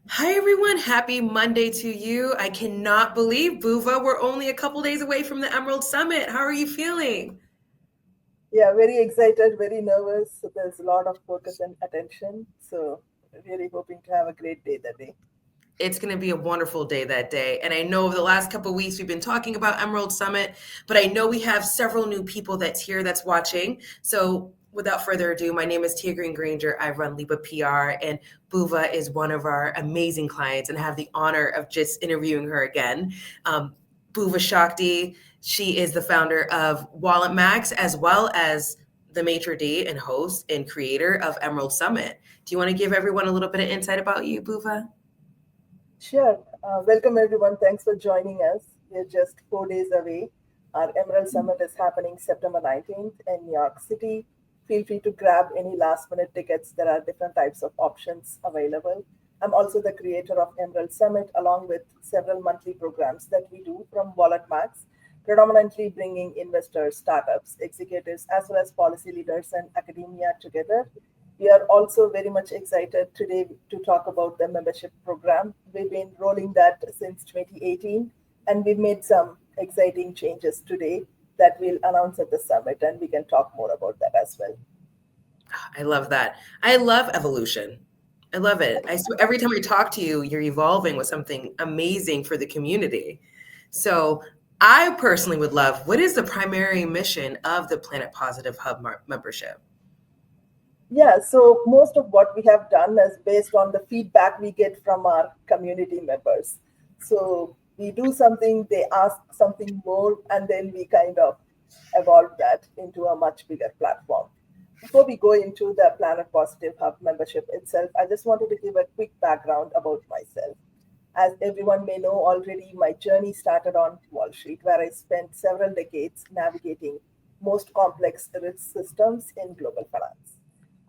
Hi, everyone. Happy Monday to you. I cannot believe, Buva, we're only a couple days away from the Emerald Summit. How are you feeling? Yeah, very excited, very nervous. So there's a lot of focus and attention. So really hoping to have a great day that day. It's going to be a wonderful day that day. And I know over the last couple of weeks we've been talking about Emerald Summit, but I know we have several new people that's here that's watching. So without further ado, my name is Tia Green Granger. I run Liba PR, and Buva is one of our amazing clients, and I have the honor of just interviewing her again. Um, Buva Shakti, she is the founder of Wallet Max, as well as the maitre d' and host and creator of Emerald Summit. Do you want to give everyone a little bit of insight about you, Buva? Sure. Welcome, everyone. Thanks for joining us. We're just 4 days away. Our Emerald Summit is happening September 19th in New York City. Feel free to grab any last minute tickets. There are different types of options available. I'm also the creator of Emerald Summit, along with several monthly programs that we do from Wallet Max, predominantly bringing investors, startups, executives, as well as policy leaders and academia together. We are also very much excited today to talk about the membership program. We've been rolling that since 2018, and we've made some exciting changes today that we'll announce at the summit, and we can talk more about that as well. I love that. I love evolution. I love it. Every time I talk to you, you're evolving with something amazing for the community. So, I personally would love, what is the primary mission of the Planet Positive Hub membership? Yeah, so most of what we have done is based on the feedback we get from our community members. So we do something, they ask something more, and then we kind of evolve that into a much bigger platform. Before we go into the Planet Positive Hub membership itself, I just wanted to give a quick background about myself. As everyone may know already, my journey started on Wall Street, where I spent several decades navigating most complex risk systems in global finance.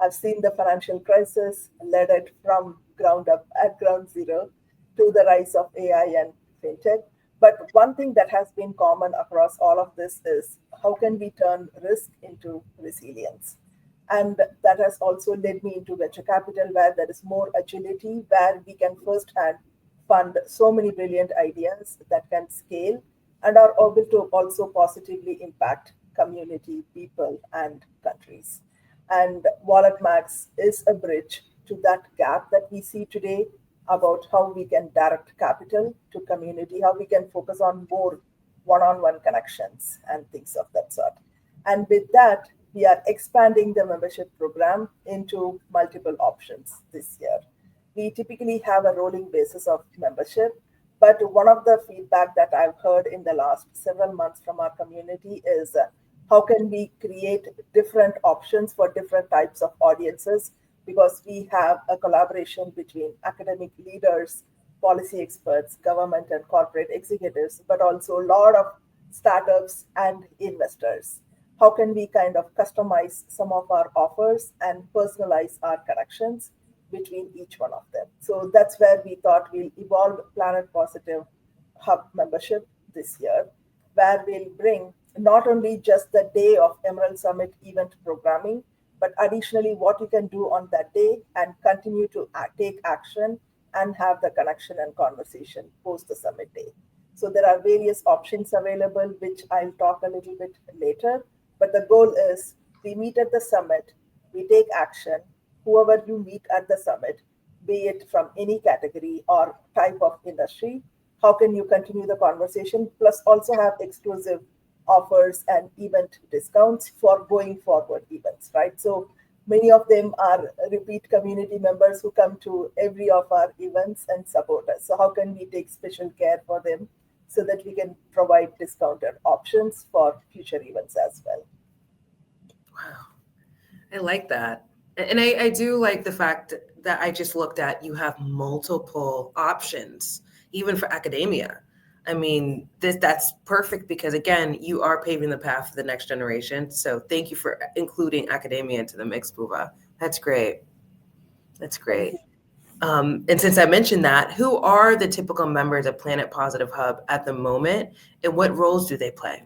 I've seen the financial crisis, led it from ground up at ground zero to the rise of AI and fintech. But one thing that has been common across all of this is how can we turn risk into resilience? And that has also led me into venture capital, where there is more agility, where we can firsthand fund so many brilliant ideas that can scale and are able to also positively impact community, people, and countries. And Wallet Max is a bridge to that gap that we see today about how we can direct capital to community, how we can focus on more one on one connections and things of that sort. And with that, we are expanding the membership program into multiple options this year. We typically have a rolling basis of membership, but one of the feedback that I've heard in the last several months from our community is how can we create different options for different types of audiences, because we have a collaboration between academic leaders, policy experts, government and corporate executives, but also a lot of startups and investors. How can we kind of customize some of our offers and personalize our connections between each one of them? So that's where we thought we'll evolve Planet Positive Hub membership this year, where we'll bring not only just the day of Emerald Summit event programming, but additionally what you can do on that day and continue to take action and have the connection and conversation post the summit day. So there are various options available, which I'll talk a little bit later. But the goal is we meet at the summit, we take action. Whoever you meet at the summit, be it from any category or type of industry, how can you continue the conversation? Plus, also have exclusive offers and event discounts for going forward events, right? So many of them are repeat community members who come to every of our events and support us. So how can we take special care for them so that we can provide discounted options for future events as well? Wow. I like that. And I do like the fact that I just looked at you have multiple options, even for academia. I mean, that's perfect because again, you are paving the path for the next generation. So thank you for including academia into the mix, Buva. That's great. That's Thank great. you. And since I mentioned that, who are the typical members of Planet Positive Hub at the moment, and what roles do they play?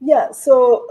Yeah, so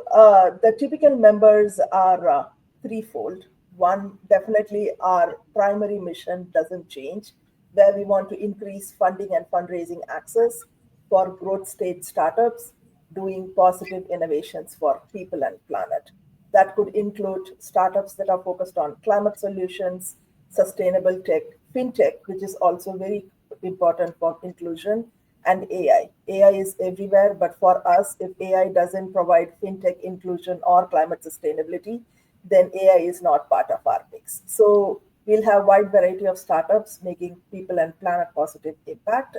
the typical members are threefold. One, definitely our primary mission doesn't change, where we want to increase funding and fundraising access for growth stage startups doing positive innovations for people and planet. That could include startups that are focused on climate solutions, sustainable tech, fintech, which is also very important for inclusion, and AI. AI is everywhere, but for us, if AI doesn't provide fintech inclusion or climate sustainability, then AI is not part of our mix. So we'll have wide variety of startups making people and planet positive impact.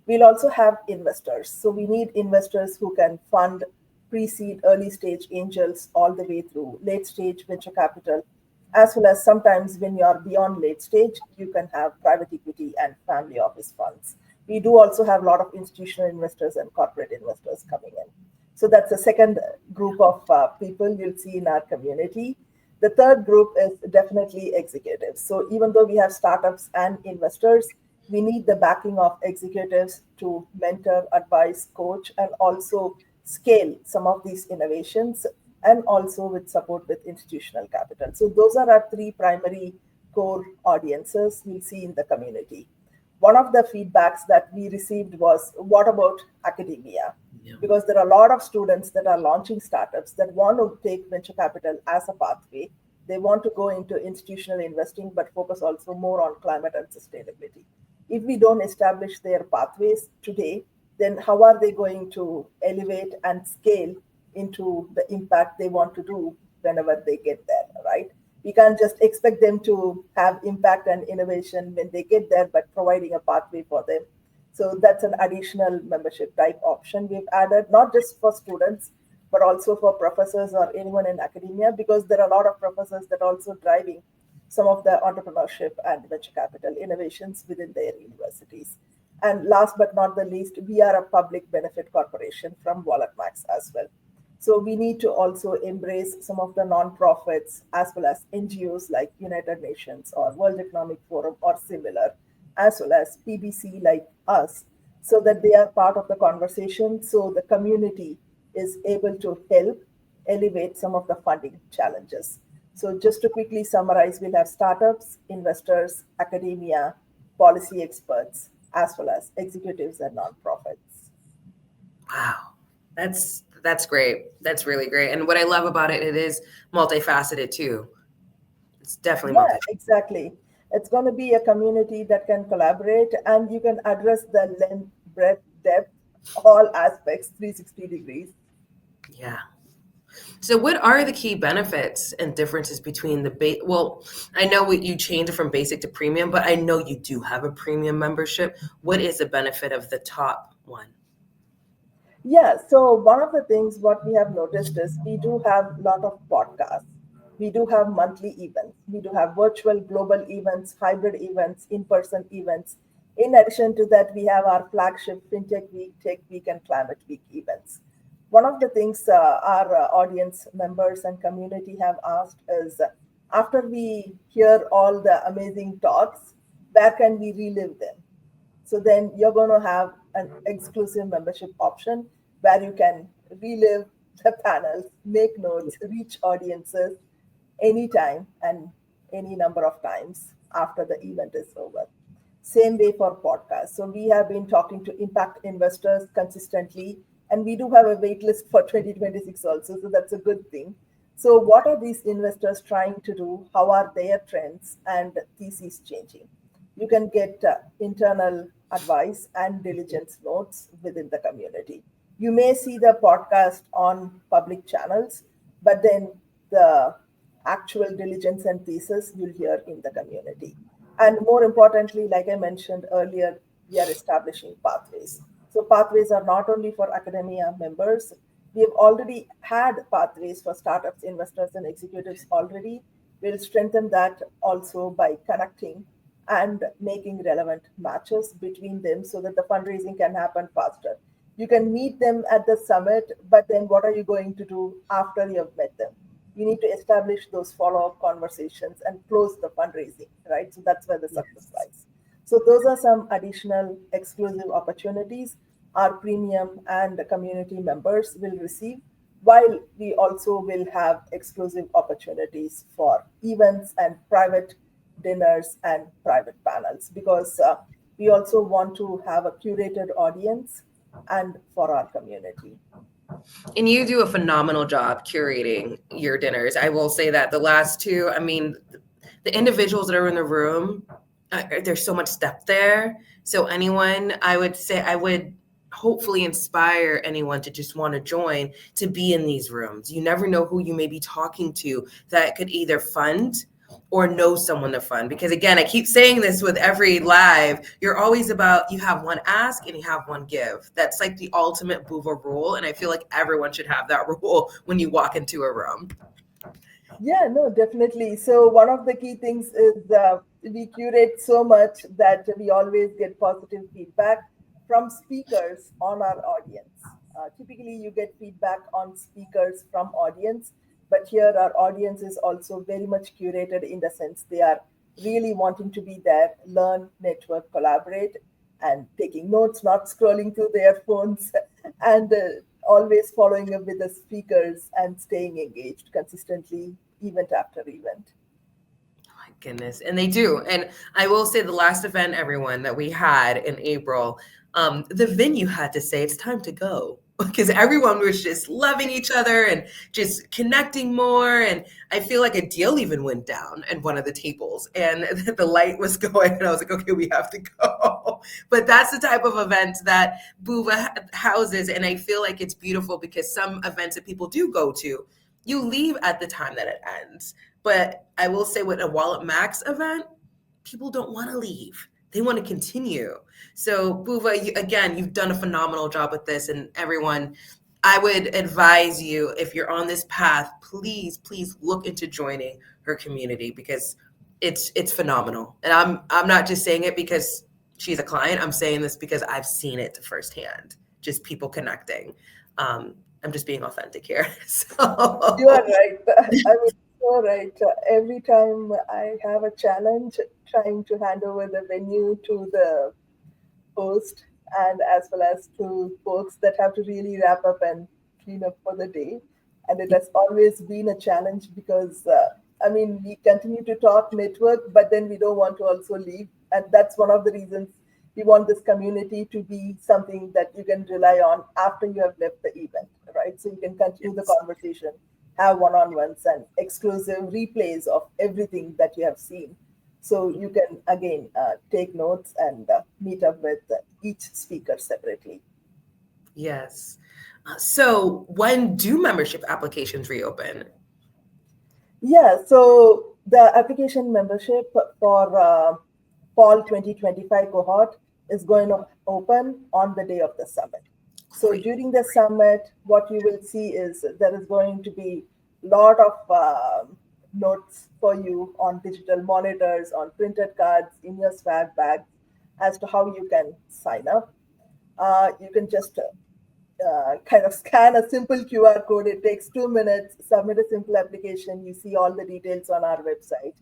We'll also have investors. So we need investors who can fund pre-seed, early stage angels all the way through late stage venture capital, as well as sometimes when you are beyond late stage, you can have private equity and family office funds. We do also have a lot of institutional investors and corporate investors coming in. So that's the second group of people you'll see in our community. The third group is definitely executives. So even though we have startups and investors, we need the backing of executives to mentor, advise, coach, and also scale some of these innovations, and also with support with institutional capital. So those are our three primary core audiences we'll see in the community. One of the feedbacks that we received was, what about academia? Yeah. Because there are a lot of students that are launching startups that want to take venture capital as a pathway. They want to go into institutional investing, but focus also more on climate and sustainability. If we don't establish their pathways today, then how are they going to elevate and scale into the impact they want to do whenever they get there, right? We can't just expect them to have impact and innovation when they get there, but providing a pathway for them. So that's an additional membership type option we've added, not just for students, but also for professors or anyone in academia, because there are a lot of professors that are also driving some of the entrepreneurship and venture capital innovations within their universities. And last but not the least, we are a public benefit corporation from WalletMax as well. So we need to also embrace some of the nonprofits as well as NGOs like United Nations or World Economic Forum or similar, as well as PBC like us, so that they are part of the conversation. So the community is able to help elevate some of the funding challenges. So just to quickly summarize, we'll have startups, investors, academia, policy experts, as well as executives and nonprofits. Wow. That's great. That's really great. And what I love about it, it is multifaceted too. It's definitely Yeah, multifaceted. exactly. It's going to be a community that can collaborate and you can address the length, breadth, depth, all aspects 360 degrees. Yeah. So, what are the key benefits and differences between the well, I know you changed it from basic to premium, but I know you do have a premium membership. What is the benefit of the top one? Yeah, so one of the things what we have noticed is we do have a lot of podcasts. We do have monthly events. We do have virtual global events, hybrid events, in-person events. In addition to that, we have our flagship FinTech Week, Tech Week, and Climate Week events. One of the things our audience members and community have asked is, after we hear all the amazing talks, where can we relive them? So then you're going to have an exclusive membership option where you can relive the panels, make notes, reach audiences anytime and any number of times after the event is over. Same way for podcasts. So we have been talking to impact investors consistently, and we do have a wait list for 2026 also. So that's a good thing. So what are these investors trying to do? How are their trends and theses changing? You can get internal advice and diligence notes within the community. You may see the podcast on public channels, but then the actual diligence and thesis you'll hear in the community. And more importantly, like I mentioned earlier, we are establishing pathways. So pathways are not only for academia members. We have already had pathways for startups, investors, and executives already. We'll strengthen that also by connecting and making relevant matches between them so that the fundraising can happen faster. You can meet them at the summit, but then what are you going to do after you have met them? You need to establish those follow-up conversations and close the fundraising, right? So that's where the success Yes. lies. So those are some additional exclusive opportunities our premium and community members will receive. while we also will have exclusive opportunities for events and private dinners and private panels, because we also want to have a curated audience and for our community. And you do a phenomenal job curating your dinners. I will say that the last two, I mean, the individuals that are in the room, there's so much depth there. So anyone, I would say, I would hopefully inspire anyone to just want to join, to be in these rooms. You never know who you may be talking to that could either fund or know someone to fund. Because again, I keep saying this with every live, you're always about, you have one ask and you have one give. That's like the ultimate Buva rule. And I feel like everyone should have that rule when you walk into a room. Yeah, no, definitely. So one of the key things is we curate so much that we always get positive feedback from speakers on our audience. Typically, you get feedback on speakers from audience, but here our audience is also very much curated in the sense they are really wanting to be there, learn, network, collaborate, and taking notes, not scrolling through their phones, and always following up with the speakers and staying engaged consistently, event after event. My goodness. And they do. And I will say the last event, everyone, that we had in April, the venue had to say it's time to go because everyone was just loving each other and just connecting more. And I feel like a deal even went down at one of the tables and the light was going. And I was like, okay, we have to go. But that's the type of event that Buva houses. And I feel like it's beautiful because some events that people do go to, you leave at the time that it ends. But I will say with a Wallet Max event, people don't want to leave. They want to continue. So Buva, again, you've done a phenomenal job with this. And everyone, I would advise you, if you're on this path, please, please look into joining her community because it's phenomenal. And I'm not just saying it because she's a client. I'm saying this because I've seen it firsthand, just people connecting. I'm just being authentic here. You are So right. I mean, you're right. Every time I have a challenge trying to hand over the venue to the host and as well as to folks that have to really wrap up and clean up for the day. And it has always been a challenge because, I mean, we continue to talk network, but then we don't want to also leave. And that's one of the reasons we want this community to be something that you can rely on after you have left the event, right? So you can continue the yes. conversation, have one on ones and exclusive replays of everything that you have seen. So you can again take notes and meet up with each speaker separately. Yes. So when do membership applications reopen? Yeah, so the application membership for fall 2025 cohort is going to open on the day of the summit. So Great. during the summit, what you will see is there is going to be a lot of notes for you on digital monitors, on printed cards, in your swag bag as to how you can sign up. You can just kind of scan a simple QR code. It takes 2 minutes, submit a simple application. You see all the details on our website.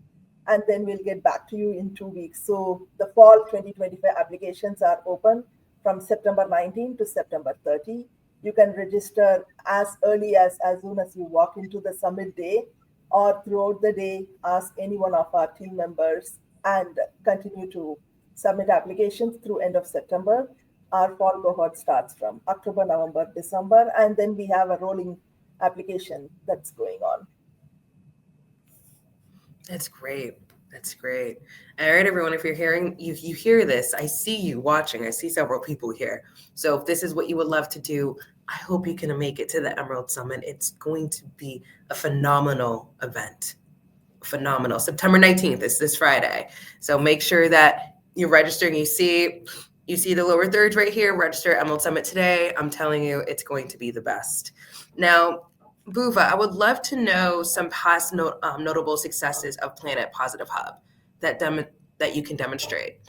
And then we'll get back to you in 2 weeks. So the fall 2025 applications are open from September 19 to September 30. You can register as early as soon as you walk into the summit day or throughout the day, ask any one of our team members and continue to submit applications through end of September. Our fall cohort starts from October, November, December, and then we have a rolling application that's going on. That's great. That's great. All right, everyone, if you're hearing, you hear this, I see you watching. I see several people here. So if this is what you would love to do, I hope you can make it to the Emerald Summit. It's going to be a phenomenal event. Phenomenal. September 19th is this Friday. So make sure that you're registering. You see the lower thirds right here. Register Emerald Summit today. I'm telling you, it's going to be the best. Now, Buva, I would love to know some past notable successes of Planet Positive Hub that you can demonstrate.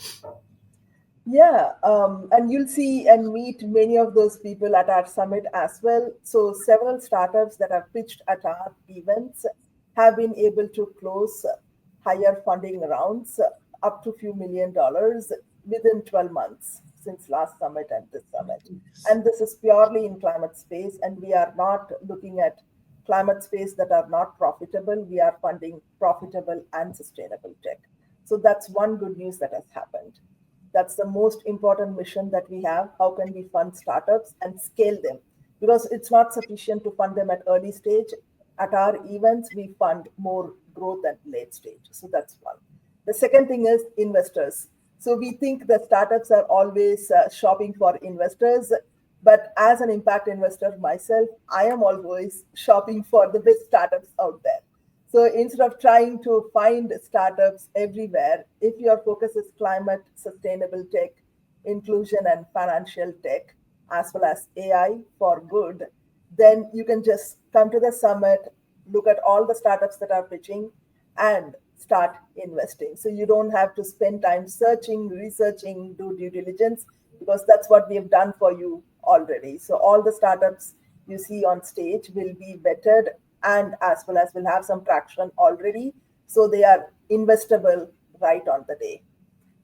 Yeah, and you'll see and meet many of those people at our summit as well. So, several startups that have pitched at our events have been able to close higher funding rounds up to few $1 million within 12 months. since last summit and this summit. And this is purely in climate space, and we are not looking at climate space that are not profitable. We are funding profitable and sustainable tech. So that's one good news that has happened. That's the most important mission that we have. How can we fund startups and scale them? Because it's not sufficient to fund them at early stage. At our events, we fund more growth at late stage. So that's one. The second thing is investors. So we think that startups are always shopping for investors. But as an impact investor myself, I am always shopping for the best startups out there. So instead of trying to find startups everywhere, if your focus is climate, sustainable tech, inclusion, and financial tech, as well as AI for good, then you can just come to the summit, look at all the startups that are pitching, and start investing. So you don't have to spend time searching, researching, do due diligence, because that's what we have done for you already. So all the startups you see on stage will be vetted and as well as will have some traction already. So they are investable right on the day.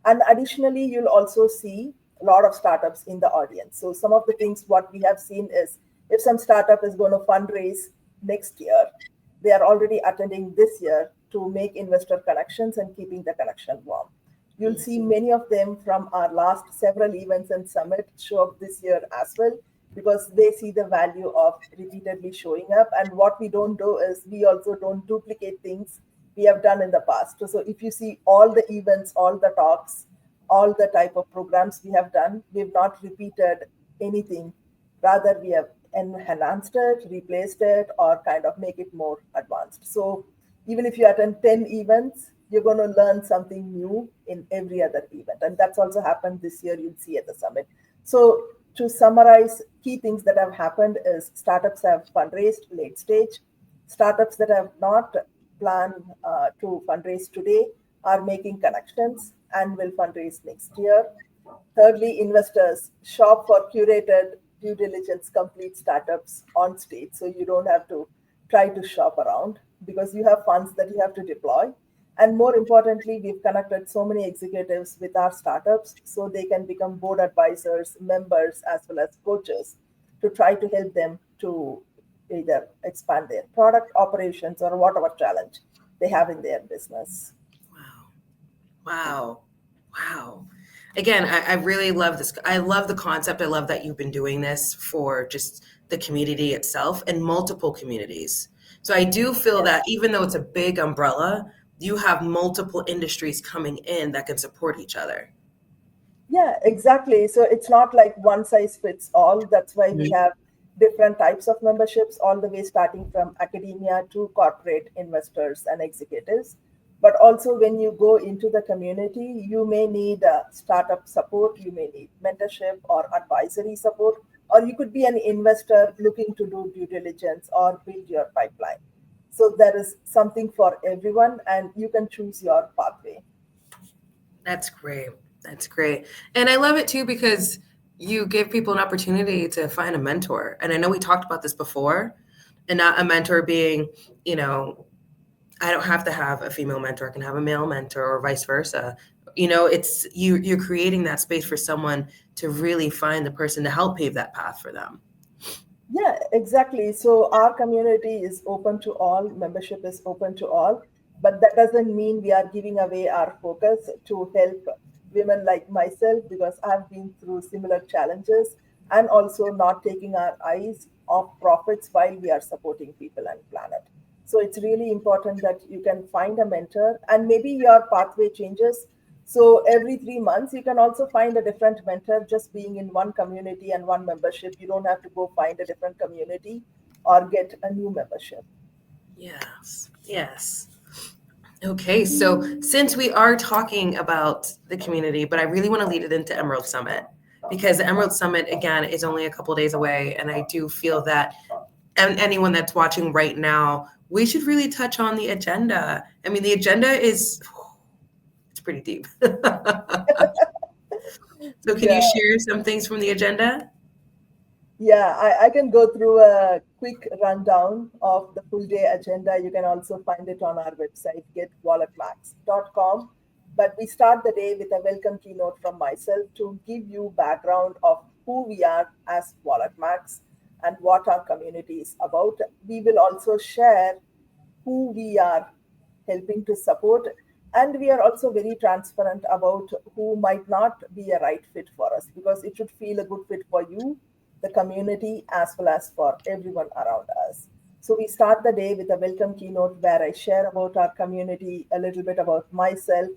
And additionally, you'll also see a lot of startups in the audience. So some of the things what we have seen is if some startup is going to fundraise next year, they are already attending this year to make investor connections and keeping the connection warm. You'll see many of them from our last several events and summit show up this year as well, because they see the value of repeatedly showing up. And what we don't do is we also don't duplicate things we have done in the past. So if you see all the events, all the talks, all the type of programs we have done, we've not repeated anything. Rather, we have enhanced it, replaced it, or kind of make it more advanced. So even if you attend 10 events, you're going to learn something new in every other event. And that's also happened this year, you'll see at the summit. So to summarize, key things that have happened is startups have fundraised late stage. Startups that have not planned to fundraise today are making connections and will fundraise next year. Thirdly, investors shop for curated due diligence complete startups on stage. So you don't have to try to shop around because you have funds that you have to deploy. And more importantly, we've connected so many executives with our startups so they can become board advisors, members, as well as coaches to try to help them to either expand their product operations or whatever challenge they have in their business. Wow. Wow. Wow. Again, I really love this. I love the concept. I love that you've been doing this for just the community itself and multiple communities. So I do feel that even though it's a big umbrella, you have multiple industries coming in that can support each other. Yeah, exactly. So it's not like one size fits all. That's why we Mhm. have different types of memberships, all the way starting from academia to corporate investors and executives. But also, when you go into the community, you may need startup support, you may need mentorship or advisory support, or you could be an investor looking to do due diligence or build your pipeline. So there is something for everyone, and you can choose your pathway. That's great. That's great. And I love it too because you give people an opportunity to find a mentor. And I know we talked about this before, and not a mentor being, you know, I don't have to have a female mentor. I can have a male mentor or vice versa. You know, it's you're creating that space for someone to really find the person to help pave that path for them. Yeah, exactly. So our community is open to all, membership is open to all, but that doesn't mean we are giving away our focus to help women like myself because I've been through similar challenges and also not taking our eyes off profits while we are supporting people and planet. So it's really important that you can find a mentor and maybe your pathway changes. So every 3 months, you can also find a different mentor just being in one community and one membership. You don't have to go find a different community or get a new membership. Yes. Yes. Okay, so since we are talking about the community, but I really want to lead it into Emerald Summit because the Emerald Summit, again, is only a couple days away. And I do feel that anyone that's watching right now, we should really touch on the agenda. I mean, the agenda is, it's pretty deep. So can you Yeah, share some things from the agenda? yeah, I can go through a quick rundown of the full day agenda. You can also find it on our website, getwalletmax.com. But we start the day with a welcome keynote from myself to give you background of who we are as Wallet Max and what our community is about. We will also share who we are helping to support, and we are also very transparent about who might not be a right fit for us, because it should feel a good fit for you, the community, as well as for everyone around us. So we start the day with a welcome keynote where I share about our community, a little bit about myself,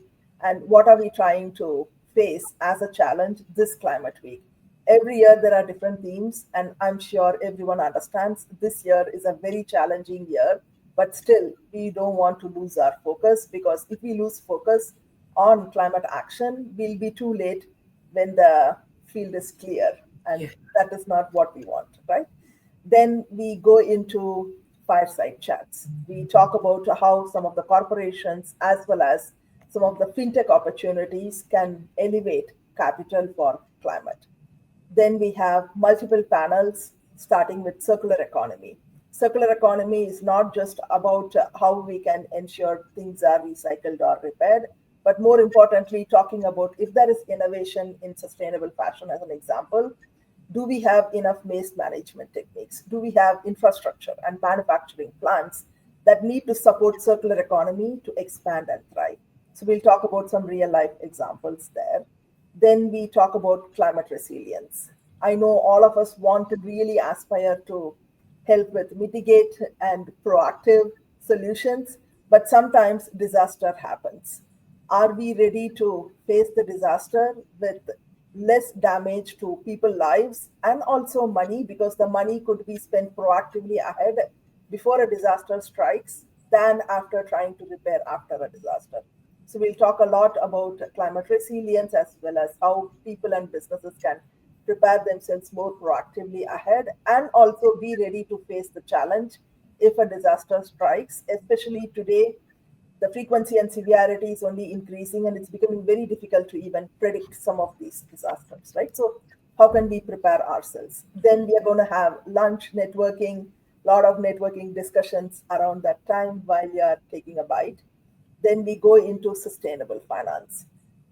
and what are we trying to face as a challenge this climate week. Every year there are different themes, and I'm sure everyone understands this year is a very challenging year, but still we don't want to lose our focus, because if we lose focus on climate action, we'll be too late when the field is clear, and Yeah. that is not what we want, right? Then we go into fireside chats. We talk about how some of the corporations, as well as some of the fintech opportunities, can elevate capital for climate. Then we have multiple panels starting with circular economy. Circular economy is not just about how we can ensure things are recycled or repaired, but more importantly, talking about if there is innovation in sustainable fashion, as an example. Do we have enough waste management techniques? Do we have infrastructure and manufacturing plants that need to support circular economy to expand and thrive? So we'll talk about some real life examples there. Then we talk about climate resilience. I know all of us want to really aspire to help with mitigate and proactive solutions, but sometimes disaster happens. Are we ready to face the disaster with less damage to people lives and also money, because the money could be spent proactively ahead before a disaster strikes than after trying to repair after a disaster. So we'll talk a lot about climate resilience, as well as how people and businesses can prepare themselves more proactively ahead and also be ready to face the challenge if a disaster strikes. Especially today, the frequency and severity is only increasing, and it's becoming very difficult to even predict some of these disasters, right? So how can we prepare ourselves? Then we are going to have lunch, networking, a lot of networking discussions around that time while you are taking a bite. Then we go into sustainable finance.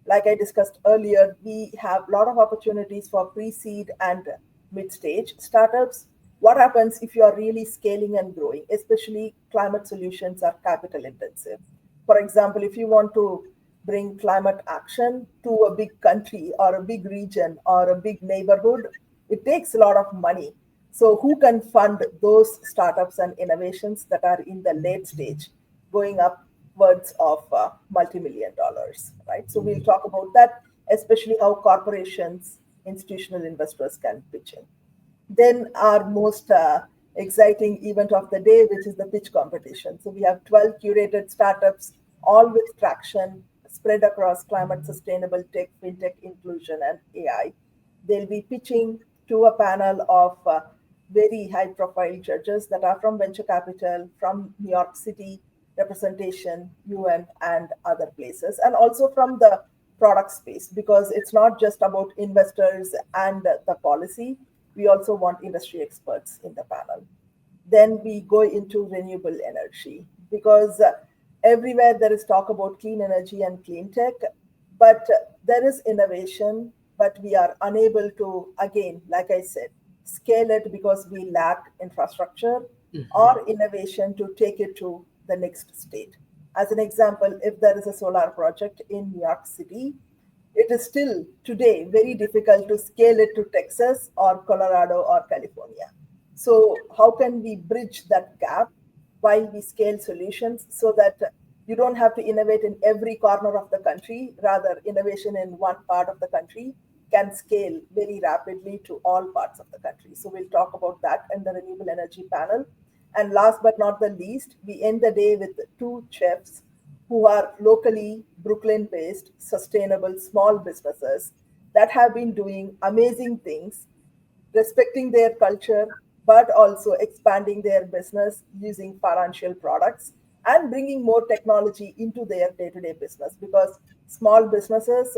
Like I discussed earlier, we have a lot of opportunities for pre-seed and mid-stage startups. What happens if you are really scaling and growing? Especially climate solutions are capital intensive. For example, if you want to bring climate action to a big country or a big region or a big neighborhood, it takes a lot of money. So who can fund those startups and innovations that are in the late stage, going upwards of multi-million dollars, right? So we'll talk about that, especially how corporations, institutional investors can pitch in. Then our most exciting event of the day, which is the pitch competition. So we have 12 curated startups, all with traction, spread across climate, sustainable tech, fintech, inclusion, and AI. They'll be pitching to a panel of very high profile judges that are from venture capital, from New York City representation, UN, and other places, and also from the product space, because it's not just about investors and the policy. We also want industry experts in the panel. Then we go into renewable energy, because everywhere there is talk about clean energy and clean tech, but there is innovation, but we are unable to, again, like I said, scale it because we lack infrastructure Mhm. or innovation to take it to the next state. As an example, if there is a solar project in New York City, it is still today very difficult to scale it to Texas or Colorado or California. So, how can we bridge that gap while we scale solutions so that you don't have to innovate in every corner of the country? Rather, innovation in one part of the country can scale very rapidly to all parts of the country. So, we'll talk about that in the renewable energy panel. And last but not the least, we end the day with two chefs who are locally Brooklyn based, sustainable small businesses that have been doing amazing things, respecting their culture, but also expanding their business using financial products and bringing more technology into their day to day business. Because small businesses,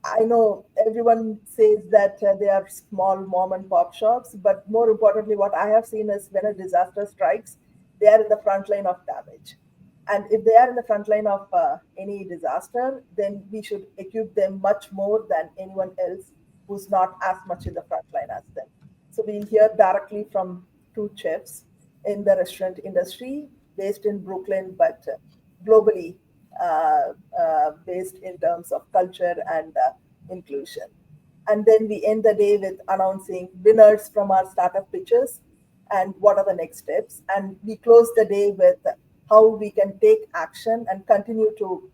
I know everyone says that they are small mom and pop shops, but more importantly, what I have seen is when a disaster strikes, they are in the front line of damage. And if they are in the front line of any disaster, then we should equip them much more than anyone else who's not as much in the front line as them. So we'll hear directly from two chefs in the restaurant industry based in Brooklyn, but globally based in terms of culture and inclusion. And then we end the day with announcing winners from our startup pitches and what are the next steps. And we close the day with how we can take action and continue to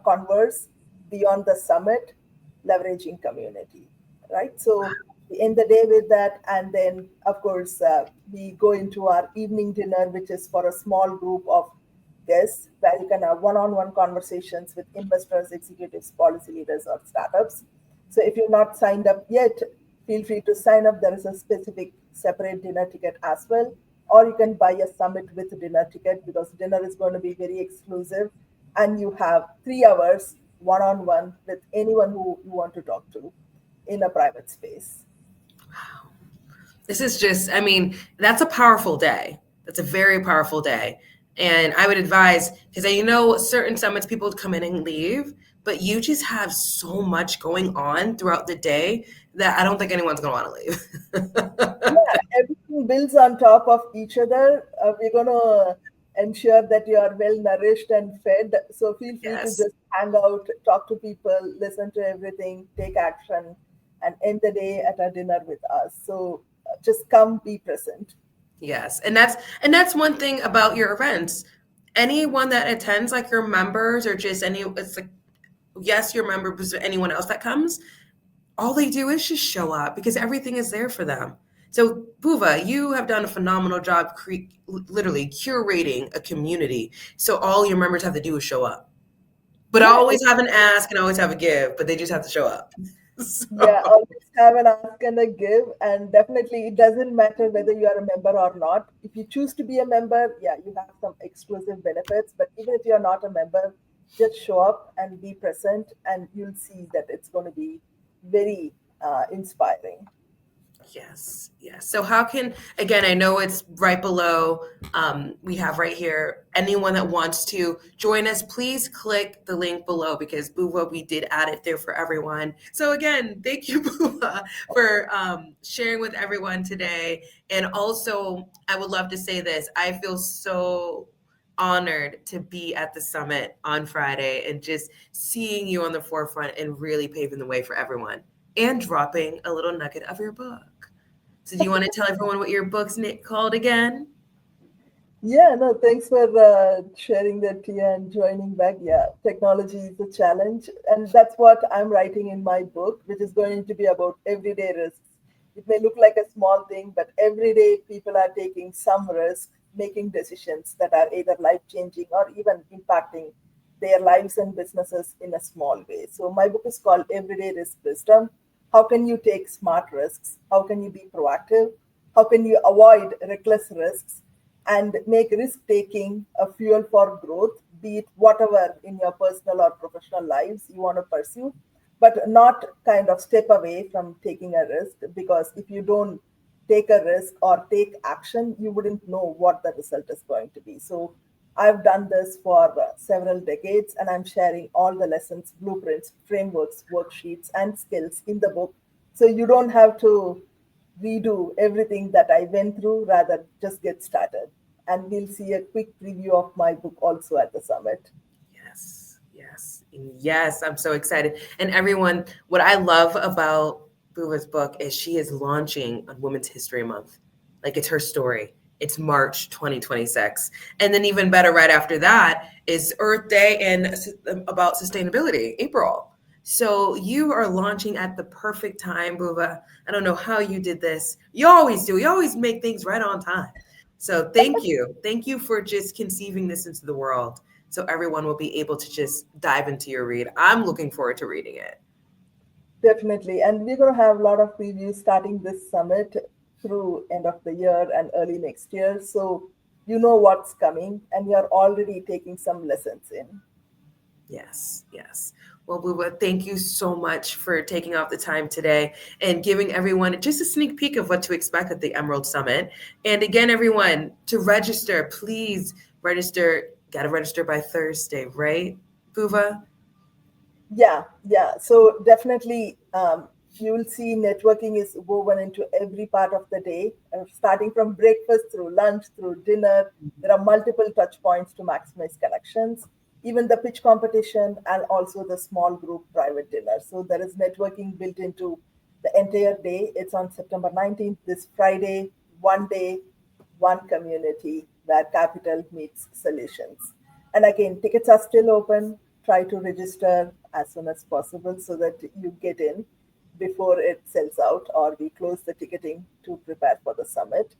converse beyond the summit, leveraging community, right? So we end the day with that. And then, of course, we go into our evening dinner, which is for a small group of guests, where you can have one on one conversations with investors, executives, policy leaders, or startups. So if you're not signed up yet, feel free to sign up. There is a specific separate dinner ticket as well. Or you can buy a summit with dinner ticket because dinner is going to be very exclusive. And you have 3 hours one on one with anyone who you want to talk to in a private space. This is just, I mean, that's a powerful day. That's a very powerful day. And I would advise, because I know certain summits people come in and leave, but you just have so much going on throughout the day that I don't think anyone's going to want to leave. Yeah, everything builds on top of each other. We're going to ensure that you are well nourished and fed. So feel free to Yes. just hang out, talk to people, listen to everything, take action, and end the day at a dinner with us. So just come, be present. Yes. And that's one thing about your events. Anyone that attends, like your members or just any, it's like, yes, your members, but anyone else that comes, all they do is just show up because everything is there for them. So, Buva, you have done a phenomenal job literally curating a community. So all your members have to do is show up. But I Yeah, always have an ask and always have a give, but they just have to show up. yeah, So, always have an ask and a give, and definitely it doesn't matter whether you are a member or not. If you choose to be a member, yeah, you have some exclusive benefits. But even if you're not a member, just show up and be present, and you'll see that it's going to be very inspiring. yes, yes. So how can, again, I know it's right below, we have right here, anyone that wants to join us, please click the link below because Buva, we did add it there for everyone. So again, thank you, Buva, for sharing with everyone today. And also, I would love to say this, I feel so honored to be at the summit on Friday and just seeing you on the forefront and really paving the way for everyone and dropping a little nugget of your book. So do you want to tell everyone what your book's called again? Yeah, no, thanks for sharing that, Tia, and joining back. Yeah, technology is a challenge. And that's what I'm writing in my book, which is going to be about everyday risks. It may look like a small thing, but every day people are taking some risk, making decisions that are either life changing or even impacting their lives and businesses in a small way. So, my book is called Everyday Risk Wisdom. How can you take smart risks? How can you be proactive? How can you avoid reckless risks? And make risk taking a fuel for growth, be it whatever in your personal or professional lives you want to pursue, but not kind of step away from taking a risk because if you don't take a risk or take action, you wouldn't know what the result is going to be. So I've done this for several decades and I'm sharing all the lessons, blueprints, frameworks, worksheets, and skills in the book. So you don't have to redo everything that I went through, rather just get started. And we'll see a quick preview of my book also at the summit. Yes, yes, yes. I'm so excited. And everyone, what I love about Buva's book is she is launching on Women's History Month. Like it's her story. It's March 2026. And then even better, right after that is Earth Day and about sustainability, April. So you are launching at the perfect time, Buva. I don't know how you did this. You always do. You always make things right on time. So thank you. Thank you for just conceiving this into the world so everyone will be able to just dive into your read. I'm looking forward to reading it. Definitely. And we're going to have a lot of previews starting this summit through end of the year and early next year. So you know what's coming and you're already taking some lessons in. Yes, yes. Well, Buba, thank you so much for taking off the time today and giving everyone just a sneak peek of what to expect at the Emerald Summit. And again, everyone, to register, please register Got to register by Thursday, right, Buva? Yeah. So definitely, you will see networking is woven into every part of the day, starting from breakfast through lunch through dinner. There are multiple touch points to maximize connections, even the pitch competition and also the small group private dinner. So there is networking built into the entire day. It's on September 19th, this Friday, one day, one community where capital meets solutions. And again, tickets are still open. Try to register as soon as possible so that you get in before it sells out or we close the ticketing to prepare for the summit.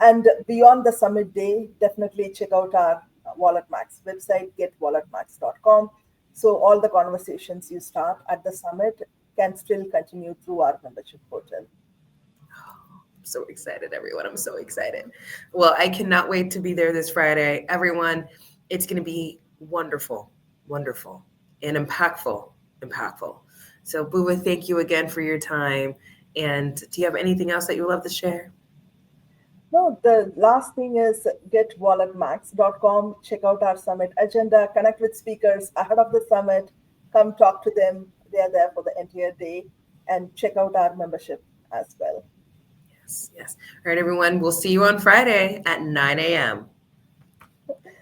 And beyond the summit day, definitely check out our WalletMax website, getwalletmax.com. So all the conversations you start at the summit can still continue through our membership portal. I'm so excited, everyone. I'm so excited. Well, I cannot wait to be there this Friday. Everyone, it's going to be wonderful, wonderful, and impactful, impactful. So, Buva, thank you again for your time. And do you have anything else that you would love to share? No, the last thing is getwalletmax.com. Check out our summit agenda, connect with speakers ahead of the summit, come talk to them. They are there for the entire day, and check out our membership as well. Yes, yes. All right, everyone. We'll see you on Friday at 9 a.m.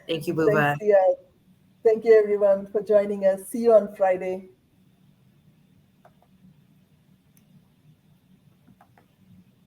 Thank you, Thanks, Buva. Sia. Thank you, everyone, for joining us. See you on Friday.